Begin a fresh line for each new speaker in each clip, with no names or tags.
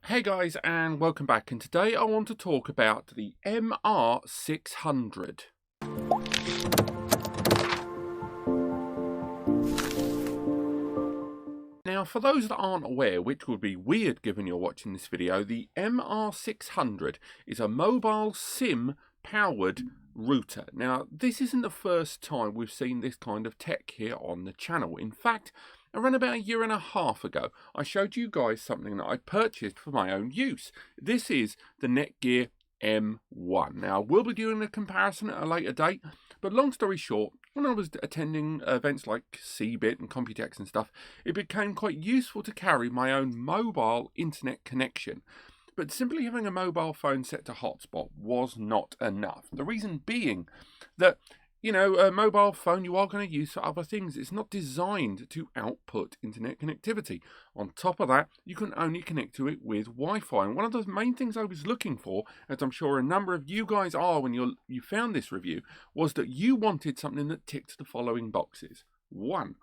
Hey guys, and welcome back, and today I want to talk about the MR600. Now, for those that aren't aware, which would be weird given you're watching this video, the MR600 is a mobile SIM powered router. Now, this isn't the first time we've seen this kind of tech here on the channel. In fact, around about a year and a half ago, I showed you guys something that I purchased for my own use. This is the Netgear M1. Now, we'll be doing a comparison at a later date, but long story short, when I was attending events like CeBIT and Computex and stuff, it became quite useful to carry my own mobile internet connection. But simply having a mobile phone set to hotspot was not enough. The reason being that, a mobile phone you are going to use for other things. It's not designed to output internet connectivity. On top of that, you can only connect to it with Wi-Fi. And one of the main things I was looking for, as I'm sure a number of you guys are when you found this review, was that you wanted something that ticked the following boxes. 1.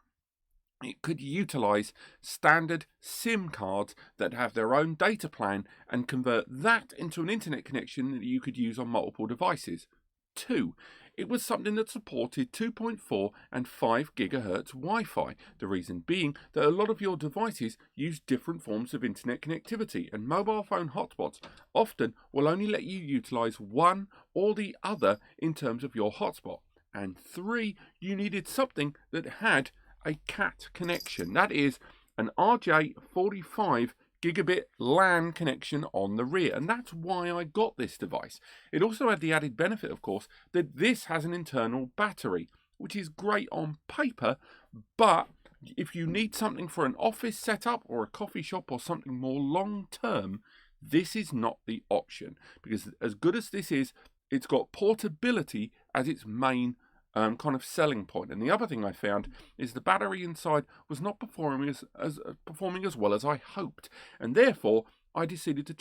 It could utilize standard SIM cards that have their own data plan and convert that into an internet connection that you could use on multiple devices. 2. It was something that supported 2.4 and 5 gigahertz Wi-Fi. The reason being that a lot of your devices use different forms of internet connectivity, and mobile phone hotspots often will only let you utilize one or the other in terms of your hotspot. And 3, you needed something that had a CAT connection. That is an RJ45 gigabit LAN connection on the rear, and that's why I got this device. It also had the added benefit, of course, that this has an internal battery, which is great on paper, but if you need something for an office setup or a coffee shop or something more long term, this is not the option, because as good as this is, it's got portability as its main kind of selling point. And the other thing I found is the battery inside was not performing as well as I hoped, and therefore I decided to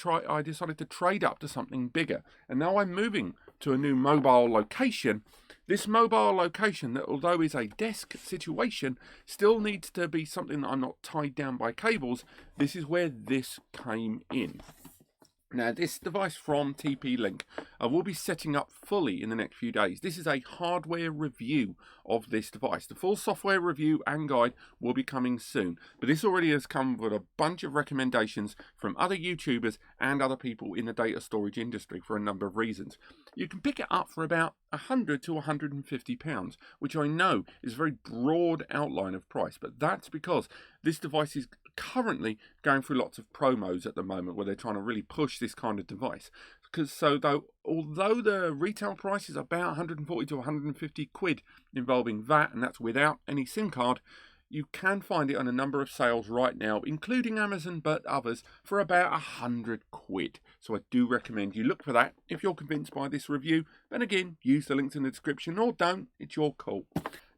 trade up to something bigger. And now I'm moving to a new mobile location. This mobile location, that although is a desk situation, still needs to be something that I'm not tied down by cables. This is where this came in. Now, this device from TP-Link, I will be setting up fully in the next few days. This is a hardware review of this device. The full software review and guide will be coming soon. But this already has come with a bunch of recommendations from other YouTubers and other people in the data storage industry for a number of reasons. You can pick it up for about £100 to £150, which I know is a very broad outline of price, but that's because this device is currently going through lots of promos at the moment where they're trying to really push this kind of device. Although the retail price is about 140 to 150 quid involving VAT, and that's without any SIM card, you can find it on a number of sales right now, including Amazon, but others, for about 100 quid. So I do recommend you look for that if you're convinced by this review. Then again, use the links in the description, or don't, it's your call.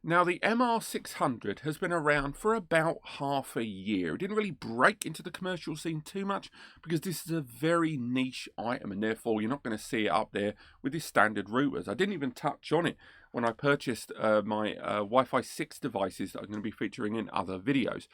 Now, the MR600 has been around for about half a year. It didn't really break into the commercial scene too much because this is a very niche item, and therefore you're not going to see it up there with the standard routers. I didn't even touch on it when I purchased my Wi-Fi 6 devices that I'm going to be featuring in other videos.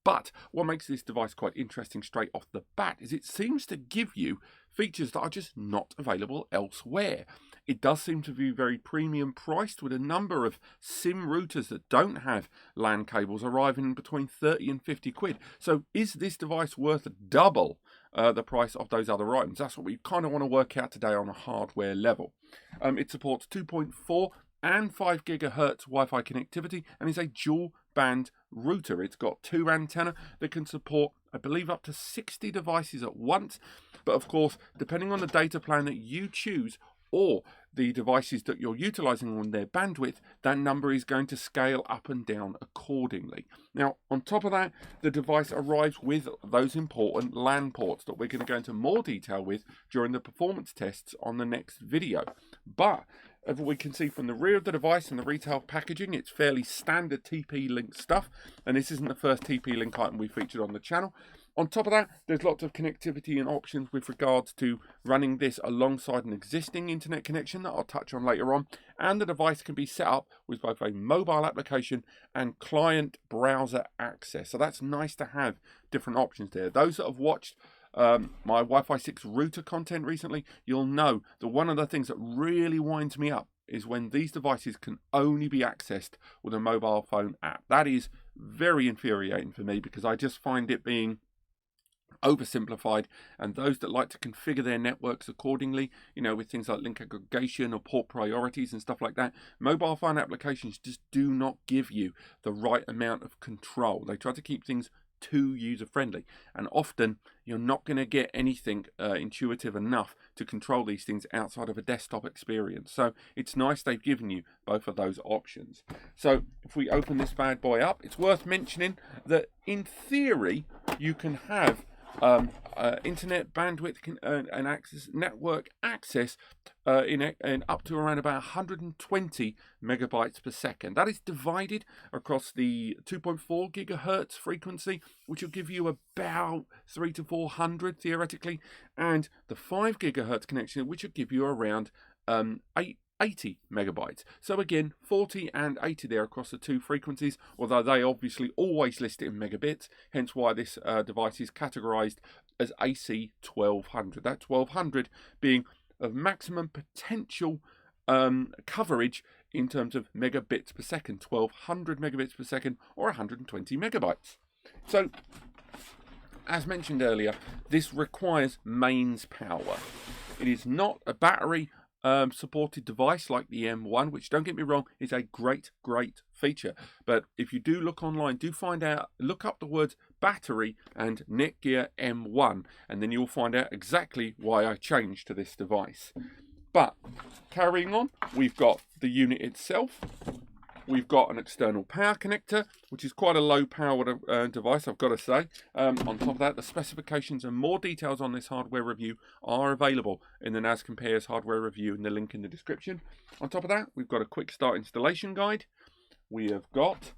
But what makes this device quite interesting straight off the bat is it seems to give you features that are just not available elsewhere. It does seem to be very premium priced, with a number of SIM routers that don't have LAN cables arriving between 30 and 50 quid. So is this device worth double the price of those other items? That's what we kind of want to work out today on a hardware level. It supports 2.4 and 5 gigahertz Wi-Fi connectivity and is a dual band router. It's got 2 antennae that can support, I believe, up to 60 devices at once. But of course, depending on the data plan that you choose or the devices that you're utilizing on their bandwidth, that number is going to scale up and down accordingly. Now, on top of that, the device arrives with those important LAN ports that we're going to go into more detail with during the performance tests on the next video. But as we can see from the rear of the device and the retail packaging, it's fairly standard TP-Link stuff, and this isn't the first TP-Link item we featured on the channel. On top of that, there's lots of connectivity and options with regards to running this alongside an existing internet connection that I'll touch on later on, and the device can be set up with both a mobile application and client browser access. So that's nice to have different options there. Those that have watched my Wi-Fi 6 router content recently, you'll know that one of the things that really winds me up is when these devices can only be accessed with a mobile phone app. That is very infuriating for me because I just find it being oversimplified, and those that like to configure their networks accordingly, you know, with things like link aggregation or port priorities and stuff like that, mobile phone applications just do not give you the right amount of control. They try to keep things too user-friendly, and often you're not going to get anything intuitive enough to control these things outside of a desktop experience. So it's nice they've given you both of those options. So if we open this bad boy up, it's worth mentioning that in theory you can have internet bandwidth and access, network access in up to around about 120 megabytes per second. That is divided across the 2.4 gigahertz frequency, which will give you about 300 to 400 theoretically, and the 5 gigahertz connection, which will give you around 80 megabytes. So again, 40 and 80 there across the two frequencies, although they obviously always list it in megabits, hence why this device is categorized as AC1200. That 1200 being of maximum potential coverage in terms of megabits per second, 1200 megabits per second or 120 megabytes. So, as mentioned earlier, this requires mains power. It is not a battery supported device like the M1, which, don't get me wrong, is a great feature. But if you do look online, do find out, look up the words battery and Netgear M1, and then you'll find out exactly why I changed to this device. But carrying on, we've got the unit itself. We've got an external power connector, which is quite a low powered device, I've got to say. On top of that, the specifications and more details on this hardware review are available in the NAS Compares hardware review in the link in the description. On top of that, we've got a quick start installation guide. We have got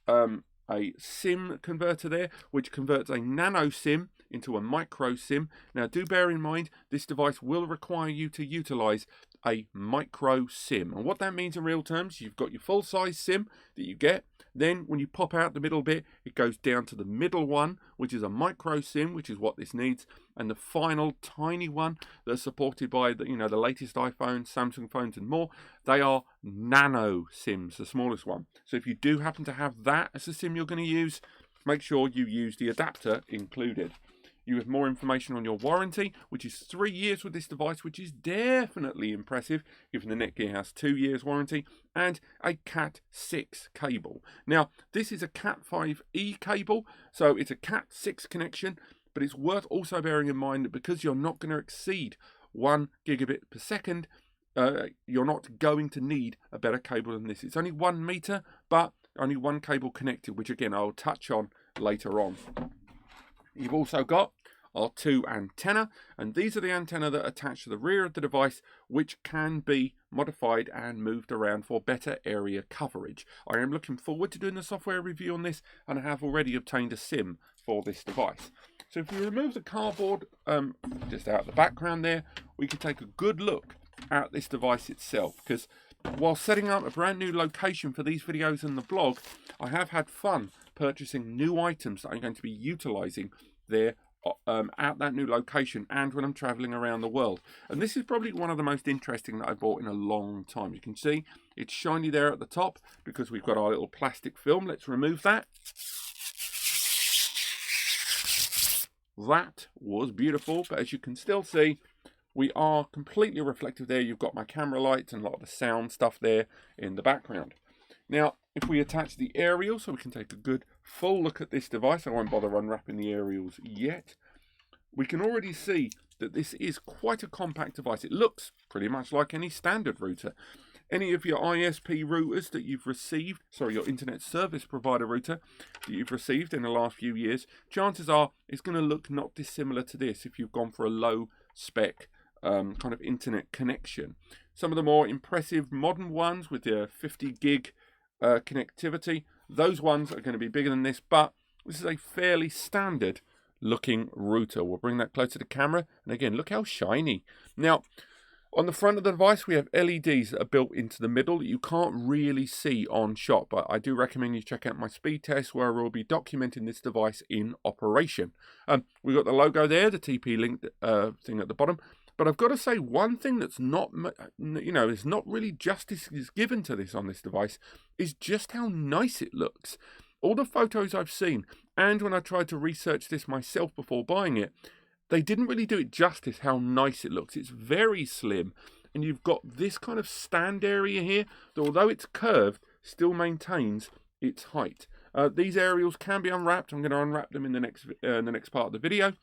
a SIM converter there, which converts a nano SIM into a micro SIM. Now, do bear in mind, this device will require you to utilize a micro SIM. And what that means in real terms, you've got your full size SIM that you get. Then when you pop out the middle bit, it goes down to the middle one, which is a micro SIM, which is what this needs. And the final tiny one that's supported by the latest iPhones, Samsung phones and more, they are nano SIMs, the smallest one. So if you do happen to have that as a SIM you're going to use, make sure you use the adapter included. You have more information on your warranty, which is 3 years with this device, which is definitely impressive, given the Netgear has 2 years warranty, and a Cat 6 cable. Now, this is a Cat 5e cable, so it's a Cat 6 connection, but it's worth also bearing in mind that because you're not going to exceed 1 gigabit per second, you're not going to need a better cable than this. It's only 1 meter, but only one cable connected, which again I'll touch on later on. You've also got our 2 antennae, and these are the antennae that attach to the rear of the device, which can be modified and moved around for better area coverage. I am looking forward to doing the software review on this, and I have already obtained a SIM for this device. So if we remove the cardboard just out of the background there, we can take a good look at this device itself, because while setting up a brand new location for these videos and the blog, I have had fun purchasing new items that I'm going to be utilizing there at that new location and when I'm traveling around the world. And this is probably one of the most interesting that I bought in a long time. You can see it's shiny there at the top because we've got our little plastic film. Let's remove that. That was beautiful, but as you can still see, we are completely reflective there. You've got my camera lights and a lot of the sound stuff there in the background. Now, if we attach the aerial so we can take a good full look at this device, I won't bother unwrapping the aerials yet, we can already see that this is quite a compact device. It looks pretty much like any standard router. Any of your ISP routers that you've received, your internet service provider router that you've received in the last few years, chances are it's going to look not dissimilar to this if you've gone for a low spec kind of internet connection. Some of the more impressive modern ones with their 50 gig connectivity, those ones are going to be bigger than this, but this is a fairly standard looking router. We'll bring that closer to the camera, and again, look how shiny. Now, On the front of the device, we have LEDs that are built into the middle that you can't really see on shot, but I do recommend you check out my speed test where I will be documenting this device in operation. We've got the logo there, the TP-Link thing at the bottom, but I've got to say one thing that's not, is not really justice is given to this on this device is just how nice it looks. All the photos I've seen, and when I tried to research this myself before buying it, they didn't really do it justice how nice it looks. It's very slim, and you've got this kind of stand area here that, although it's curved, still maintains its height. These aerials can be unwrapped. I'm going to unwrap them in the next part of the video.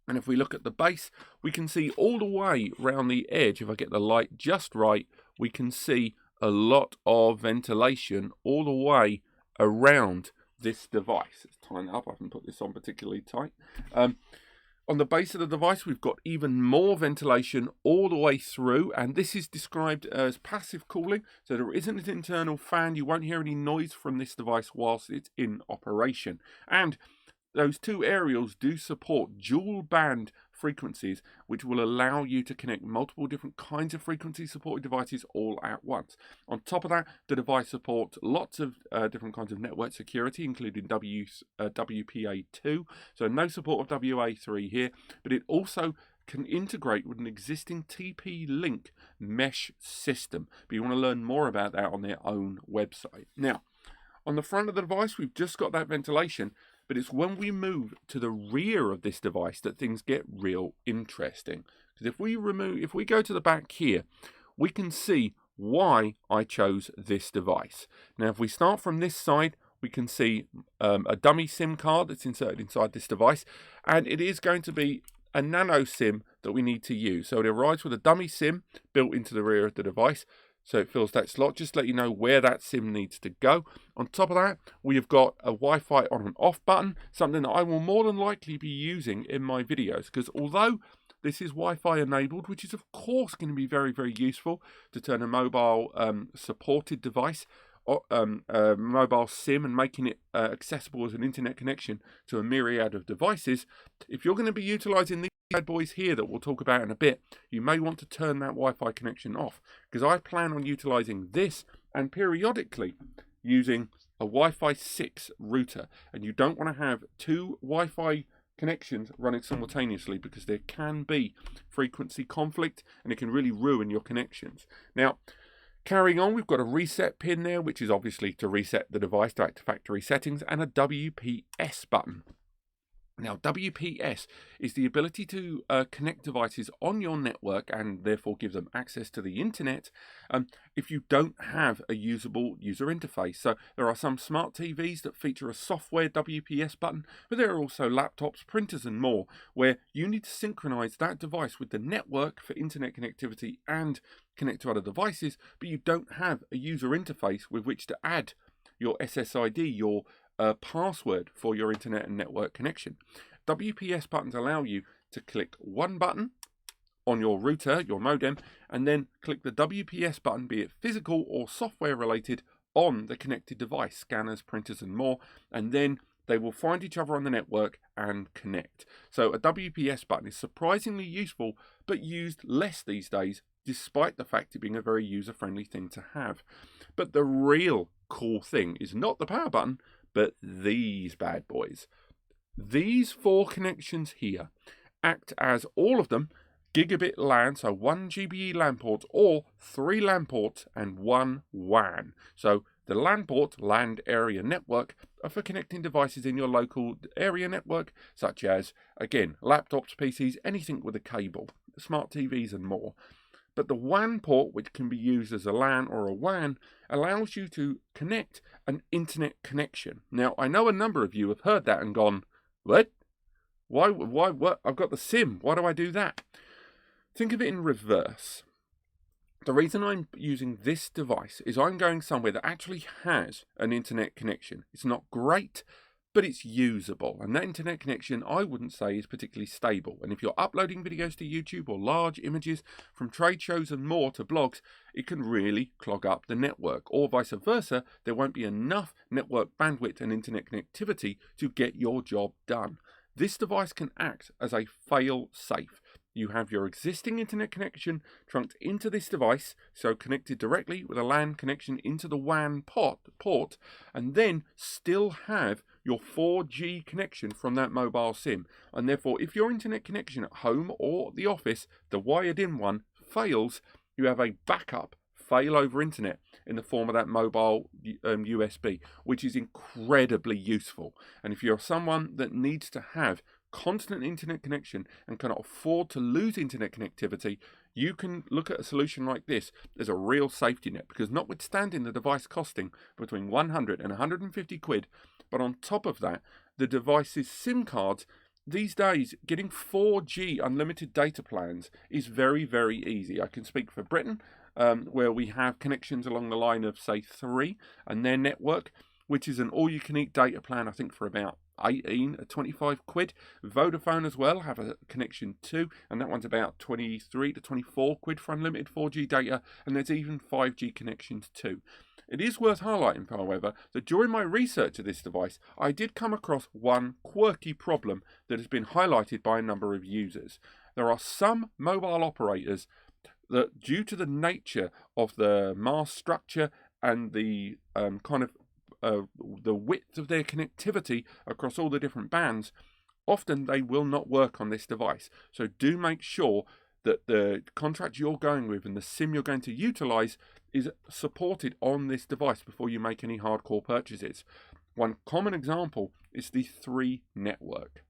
And if we look at the base, we can see all the way around the edge. If I get the light just right, we can see a lot of ventilation all the way around this device. Let's tighten it up. I can put this on particularly tight. On the base of the device, we've got even more ventilation all the way through, and this is described as passive cooling, so there isn't an internal fan. You won't hear any noise from this device whilst it's in operation. And those two aerials do support dual band frequencies, which will allow you to connect multiple different kinds of frequency supported devices all at once. On top of that, the device supports lots of different kinds of network security, including WPA2, so no support of WA3 here, but it also can integrate with an existing TP-Link mesh system. But you want to learn more about that on their own website. Now, on the front of the device, we've just got that ventilation, but it's when we move to the rear of this device that things get real interesting. Because if we go to the back here, we can see why I chose this device. Now, if we start from this side, we can see a dummy SIM card that's inserted inside this device, and it is going to be a nano SIM that we need to use. So it arrives with a dummy SIM built into the rear of the device. So it fills that slot, just to let you know where that SIM needs to go. On top of that, we have got a Wi-Fi on and off button, something that I will more than likely be using in my videos, because although this is Wi-Fi enabled, which is of course going to be very, very useful to turn a mobile supported device, mobile SIM, and making it accessible as an internet connection to a myriad of devices, if you're going to be utilizing these bad boys here that we'll talk about in a bit, you may want to turn that Wi-Fi connection off, because I plan on utilizing this and periodically using a Wi-Fi 6 router, and you don't want to have two Wi-Fi connections running simultaneously, because there can be frequency conflict and it can really ruin your connections. Now, carrying on, we've got a reset pin there, which is obviously to reset the device back to factory settings, and a WPS button. Now, WPS is the ability to connect devices on your network and therefore give them access to the internet if you don't have a usable user interface. So there are some smart TVs that feature a software WPS button, but there are also laptops, printers and more where you need to synchronize that device with the network for internet connectivity and connect to other devices, but you don't have a user interface with which to add your SSID, your password for your internet and network connection. WPS buttons allow you to click one button on your router, your modem, and then click the WPS button, be it physical or software related, on the connected device, scanners, printers and more, and then they will find each other on the network and connect. So a WPS button is surprisingly useful, but used less these days, despite the fact it being a very user-friendly thing to have. But the real cool thing is not the power button, but these bad boys. These four connections here act as, all of them, gigabit LAN, so 1 GBE LAN ports, or 3 LAN ports and 1 WAN. So the LAN port, land area network, are for connecting devices in your local area network, such as, again, laptops, PCs, anything with a cable, smart TVs and more. But the WAN port, which can be used as a LAN or a WAN, allows you to connect an internet connection. Now, I know a number of you have heard that and gone, what? Why, what? I've got the SIM. Why do I do that? Think of it in reverse. The reason I'm using this device is I'm going somewhere that actually has an internet connection. It's not great, but it's usable. And that internet connection, I wouldn't say, is particularly stable. And if you're uploading videos to YouTube or large images from trade shows and more to blogs, it can really clog up the network. Or vice versa, there won't be enough network bandwidth and internet connectivity to get your job done. This device can act as a fail-safe. you have your existing internet connection trunked into this device, so connected directly with a LAN connection into the WAN port, and then still have your 4G connection from that mobile SIM. And therefore, if your internet connection at home or the office, the wired-in one, fails, you have a backup failover internet in the form of that mobile USB, which is incredibly useful. And if you're someone that needs to have constant internet connection and cannot afford to lose internet connectivity, you can look at a solution like this as a real safety net, because notwithstanding the device costing between 100 and 150 quid, but on top of that, the device's SIM cards, these days, getting 4G unlimited data plans is very, very easy. I can speak for Britain, where we have connections along the line of, say, 3 and their network, which is an all-you-can-eat data plan, I think, for about 18 or 25 quid. Vodafone as well have a connection too, and that one's about 23 to 24 quid for unlimited 4G data, and there's even 5G connections too. It is worth highlighting, however, that during my research of this device, I did come across one quirky problem that has been highlighted by a number of users. There are some mobile operators that, due to the nature of the mast structure and the the width of their connectivity across all the different bands, often they will not work on this device. So do make sure that the contract you're going with and the SIM you're going to utilize is supported on this device before you make any hardcore purchases. One common example is the 3 network.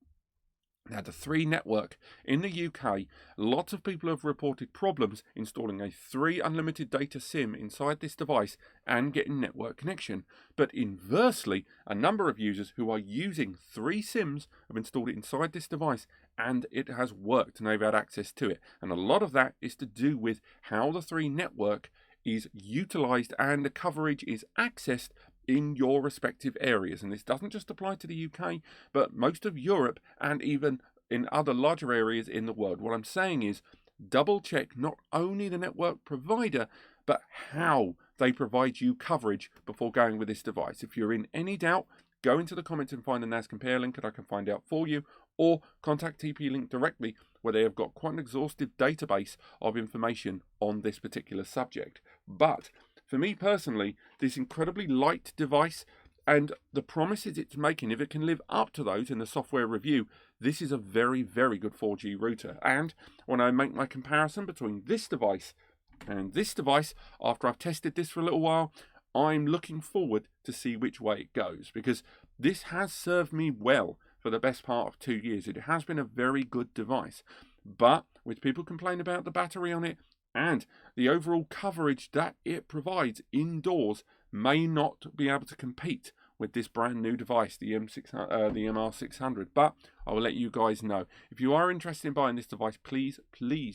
Now, the 3 network in the UK, lots of people have reported problems installing a 3 unlimited data SIM inside this device and getting network connection. But inversely, a number of users who are using 3 SIMs have installed it inside this device and it has worked and they've had access to it. And a lot of that is to do with how the 3 network is utilized and the coverage is accessed in your respective areas. And this doesn't just apply to the UK, but most of Europe and even in other larger areas in the world. What I'm saying is double check not only the network provider, but how they provide you coverage before going with this device. If you're in any doubt, go into the comments and find a NAS Compare link and I can find out for you, or contact TP-Link directly, where they have got quite an exhaustive database of information on this particular subject. But for me personally, this incredibly light device and the promises it's making, if it can live up to those in the software review, this is a very, very good 4G router. And when I make my comparison between this device and this device, after I've tested this for a little while, I'm looking forward to see which way it goes, because this has served me well for the best part of 2 years. It has been a very good device. But with people complaining about the battery on it and the overall coverage that it provides indoors, may not be able to compete with this brand new device, the MR600. But I will let you guys know. If you are interested in buying this device, please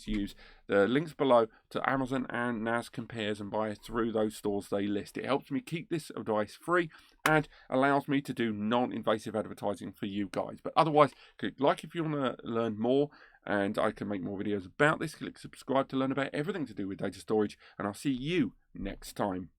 use the links below to Amazon and NAS Compares and buy through those stores they list. It helps me keep this device free and allows me to do non-invasive advertising for you guys. But otherwise, click like if you want to learn more, and I can make more videos about this. Click subscribe to learn about everything to do with data storage, and I'll see you next time.